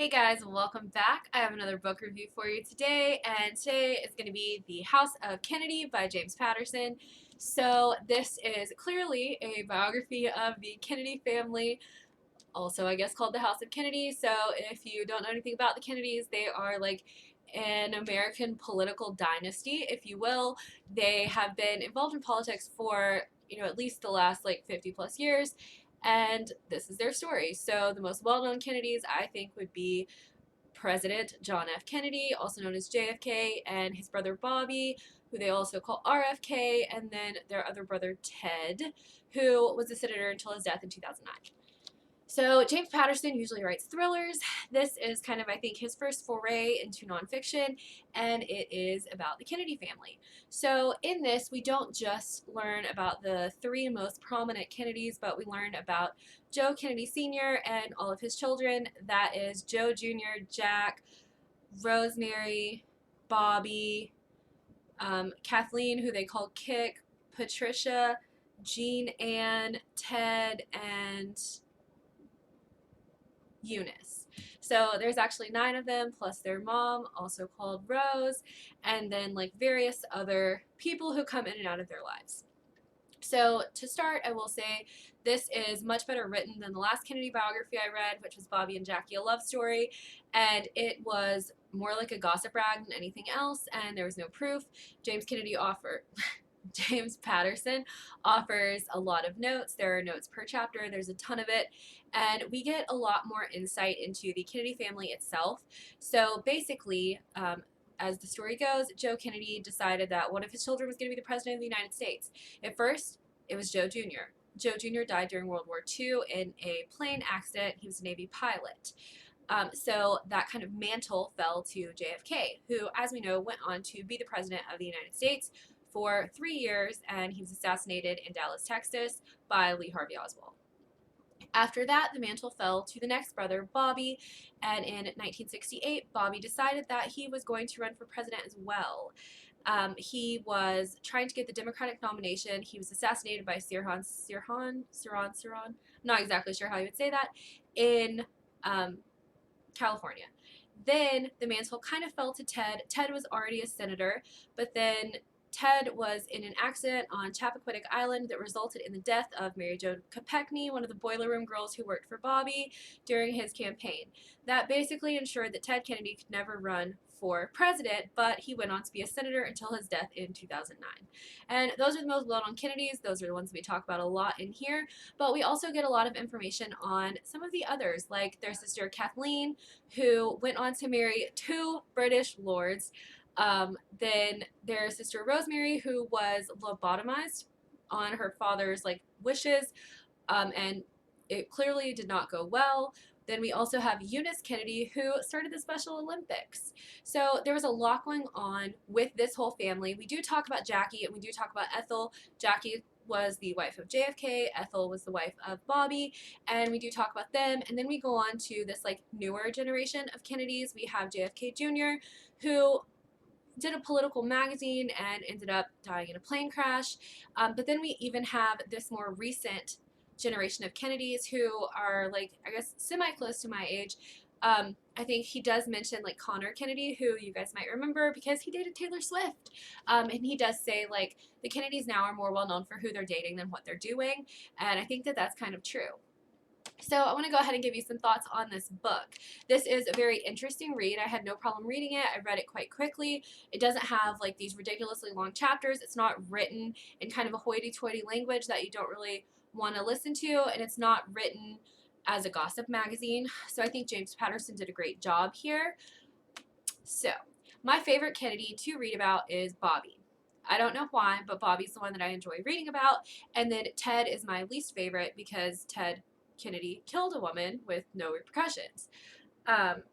Hey guys, welcome back. I have another book review for you today, and today is going to be The House of Kennedy by James Patterson. So, this is clearly a biography of the Kennedy family, also, I guess, called The House of Kennedy. So, if you don't know anything about the Kennedys, they are like an American political dynasty, if you will. They have been involved in politics for at least the last like 50 plus years, and this is their story. So the most well-known Kennedys I think would be President John F. Kennedy, also known as JFK, and his brother Bobby, who they also call RFK, and then their other brother Ted, who was a senator until his death in 2009. So James Patterson usually writes thrillers. This is kind of, I think, his first foray into nonfiction, and it is about the Kennedy family. So in this, we don't just learn about the three most prominent Kennedys, but we learn about Joe Kennedy Sr. and all of his children. That is Joe Jr., Jack, Rosemary, Bobby, Kathleen, who they call Kick, Patricia, Jean Ann, Ted, and Eunice. So there's actually 9 of them, plus their mom, also called Rose, and then like various other people who come in and out of their lives. So to start, I will say this is much better written than the last Kennedy biography I read, which was Bobby and Jackie, a love story, and it was more like a gossip rag than anything else, and there was no proof. James Patterson offers a lot of notes. There are notes per chapter, there's a ton of it, and we get a lot more insight into the Kennedy family itself. So basically, as the story goes, Joe Kennedy decided that one of his children was going to be the president of the United States. At first, it was Joe Jr. Joe Jr. died during World War II in a plane accident. He was a Navy pilot. So that kind of mantle fell to JFK, who, as we know, went on to be the president of the United States for 3 years, and he was assassinated in Dallas, Texas by Lee Harvey Oswald. After that, the mantle fell to the next brother, Bobby, and in 1968, Bobby decided that he was going to run for president as well. He was trying to get the Democratic nomination. He was assassinated by Sirhan, not exactly sure how you would say that, in California. Then the mantle kind of fell to Ted. Ted was already a senator, but then Ted was in an accident on Chappaquiddick Island that resulted in the death of Mary Jo Kopechne, one of the boiler room girls who worked for Bobby during his campaign. That basically ensured that Ted Kennedy could never run for president, but he went on to be a senator until his death in 2009. And those are the most well-known Kennedys. Those are the ones we talk about a lot in here, but we also get a lot of information on some of the others, like their sister Kathleen, who went on to marry 2 British lords. Then their sister Rosemary, who was lobotomized on her father's like wishes, and it clearly did not go well. Then we also have Eunice Kennedy, who started the Special Olympics. So there was a lot going on with this whole family. We do talk about Jackie, and we do talk about Ethel. Jackie was the wife of JFK, Ethel was the wife of Bobby, and we do talk about them. And then we go on to this like newer generation of Kennedys. We have JFK Jr., who did a political magazine and ended up dying in a plane crash. But then we even have this more recent generation of Kennedys who are like, I guess, semi close to my age. I think he does mention like Connor Kennedy, who you guys might remember because he dated Taylor Swift. And he does say like the Kennedys now are more well known for who they're dating than what they're doing. And I think that that's kind of true. So I want to go ahead and give you some thoughts on this book. This is a very interesting read. I had no problem reading it. I read it quite quickly. It doesn't have like these ridiculously long chapters. It's not written in kind of a hoity-toity language that you don't really want to listen to, and it's not written as a gossip magazine. So I think James Patterson did a great job here. So my favorite Kennedy to read about is Bobby. I don't know why, but Bobby's the one that I enjoy reading about. And then Ted is my least favorite because Ted Kennedy killed a woman with no repercussions. And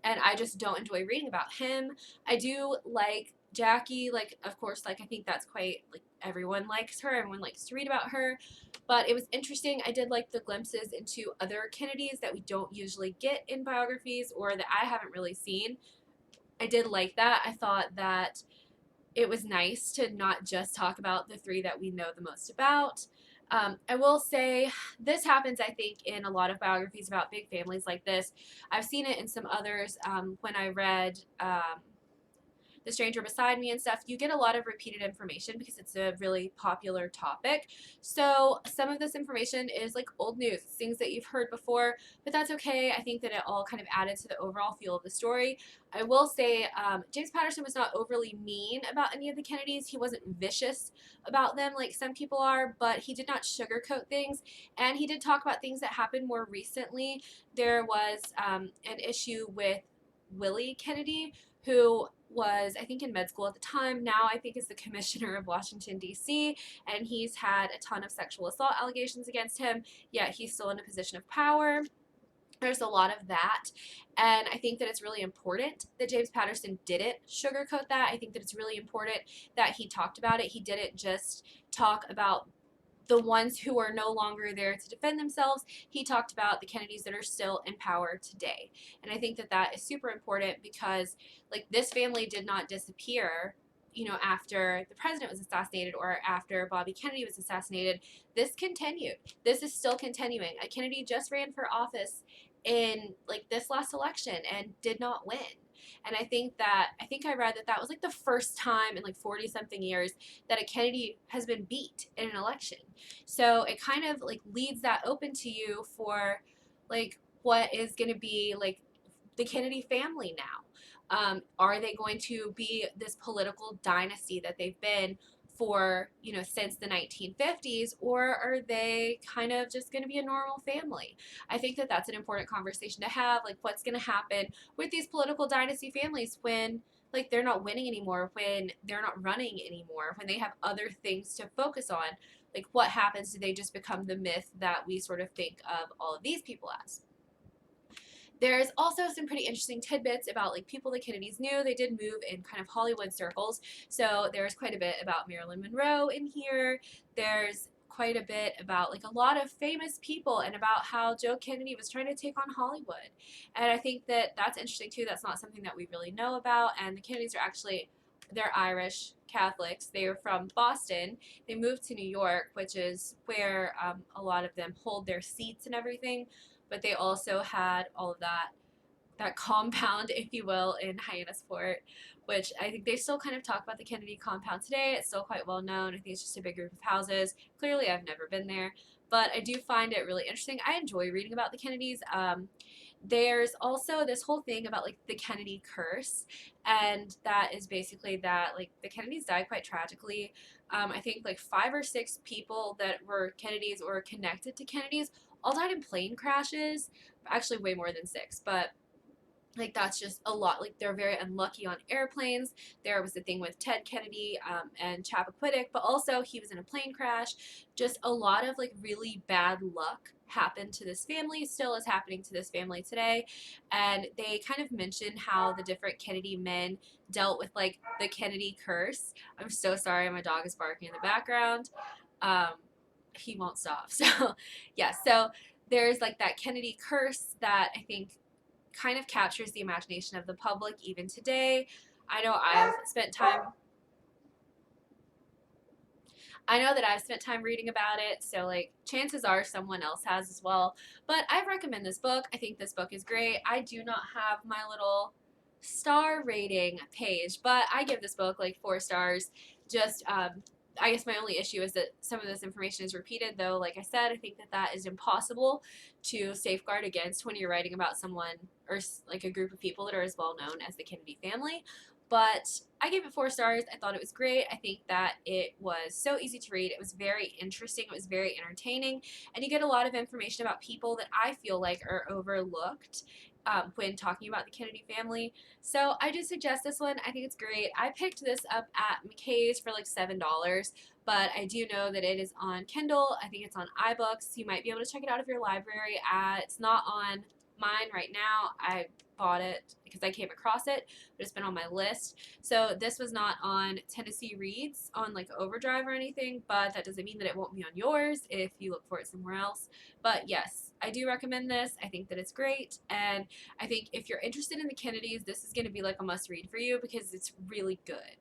I just don't enjoy reading about him. I do like Jackie, like, of course, like, I think that's quite, like, everyone likes her, everyone likes to read about her, but it was interesting. I did like the glimpses into other Kennedys that we don't usually get in biographies or that I haven't really seen. I did like that. I thought that it was nice to not just talk about the 3 that we know the most about. I will say this happens, I think, in a lot of biographies about big families like this. I've seen it in some others when I read The Stranger Beside Me and stuff. You get a lot of repeated information because it's a really popular topic. So some of this information is like old news, things that you've heard before, but that's okay. I think that it all kind of added to the overall feel of the story. I will say James Patterson was not overly mean about any of the Kennedys. He wasn't vicious about them like some people are, but he did not sugarcoat things. And he did talk about things that happened more recently. There was an issue with Willie Kennedy, who was, I think, in med school at the time. Now I think is the commissioner of Washington, D.C., and he's had a ton of sexual assault allegations against him, yet he's still in a position of power. There's a lot of that, and I think that it's really important that James Patterson didn't sugarcoat that. I think that it's really important that he talked about it. He didn't just talk about the ones who are no longer there to defend themselves. He talked about the Kennedys that are still in power today. And I think that that is super important because, like, this family did not disappear, you know, after the president was assassinated or after Bobby Kennedy was assassinated. This continued. This is still continuing. A Kennedy just ran for office in, like, this last election and did not win. And I think I read that that was like the first time in like 40 something years that a Kennedy has been beat in an election. So it kind of like leads that open to you for like what is going to be like the Kennedy family now. Are they going to be this political dynasty that they've been for, you know, since the 1950s, or are they kind of just going to be a normal family? I think that that's an important conversation to have. Like, what's going to happen with these political dynasty families when, like, they're not winning anymore, when they're not running anymore, when they have other things to focus on? Like, what happens? Do they just become the myth that we sort of think of all of these people as? There's also some pretty interesting tidbits about like people the Kennedys knew. They did move in kind of Hollywood circles, so there's quite a bit about Marilyn Monroe in here. There's quite a bit about like a lot of famous people and about how Joe Kennedy was trying to take on Hollywood. And I think that that's interesting too. That's not something that we really know about. And the Kennedys are actually, they're Irish Catholics. They are from Boston. They moved to New York, which is where a lot of them hold their seats and everything. But they also had all of that compound, if you will, in Hyannisport, which I think they still kind of talk about the Kennedy compound today. It's still quite well known. I think it's just a big group of houses. Clearly, I've never been there, but I do find it really interesting. I enjoy reading about the Kennedys. There's also this whole thing about like the Kennedy curse, and that is basically that like the Kennedys died quite tragically. I think like 5 or 6 people that were Kennedys or connected to Kennedys all died in plane crashes. Actually, way more than 6, but like that's just a lot. Like they're very unlucky on airplanes. There was the thing with Ted Kennedy and Chappaquiddick, but also he was in a plane crash. Just a lot of like really bad luck happened to this family, still is happening to this family today. And they kind of mention how the different Kennedy men dealt with like the Kennedy curse. I'm so sorry, my dog is barking in the background. um, he won't stop. So yeah, so there's like that Kennedy curse that I think kind of captures the imagination of the public even today. I know I've spent time I know that I've spent time reading about it, so like chances are someone else has as well. But I recommend this book. I think this book is great. I do not have my little star rating page, but I give this book like 4 stars. Just I guess my only issue is that some of this information is repeated, though. Like I said, I think that that is impossible to safeguard against when you're writing about someone or like a group of people that are as well known as the Kennedy family. But I gave it 4 stars. I thought it was great. I think that it was so easy to read. It was very interesting. It was very entertaining. And you get a lot of information about people that I feel like are overlooked when talking about the Kennedy family. So I do suggest this one. I think it's great. I picked this up at McKay's for like $7, but I do know that it is on Kindle. I think it's on iBooks. You might be able to check it out of your library. It's not on mine right now. I bought it because I came across it, but it's been on my list. So this was not on Tennessee Reads on like Overdrive or anything, but that doesn't mean that it won't be on yours if you look for it somewhere else. But yes, I do recommend this. I think that it's great, and I think if you're interested in the Kennedys, this is going to be like a must read for you because it's really good.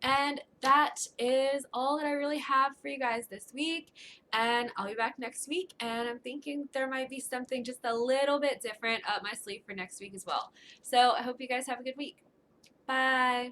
And that is all that I really have for you guys this week. And I'll be back next week. And I'm thinking there might be something just a little bit different up my sleeve for next week as well. So I hope you guys have a good week. Bye.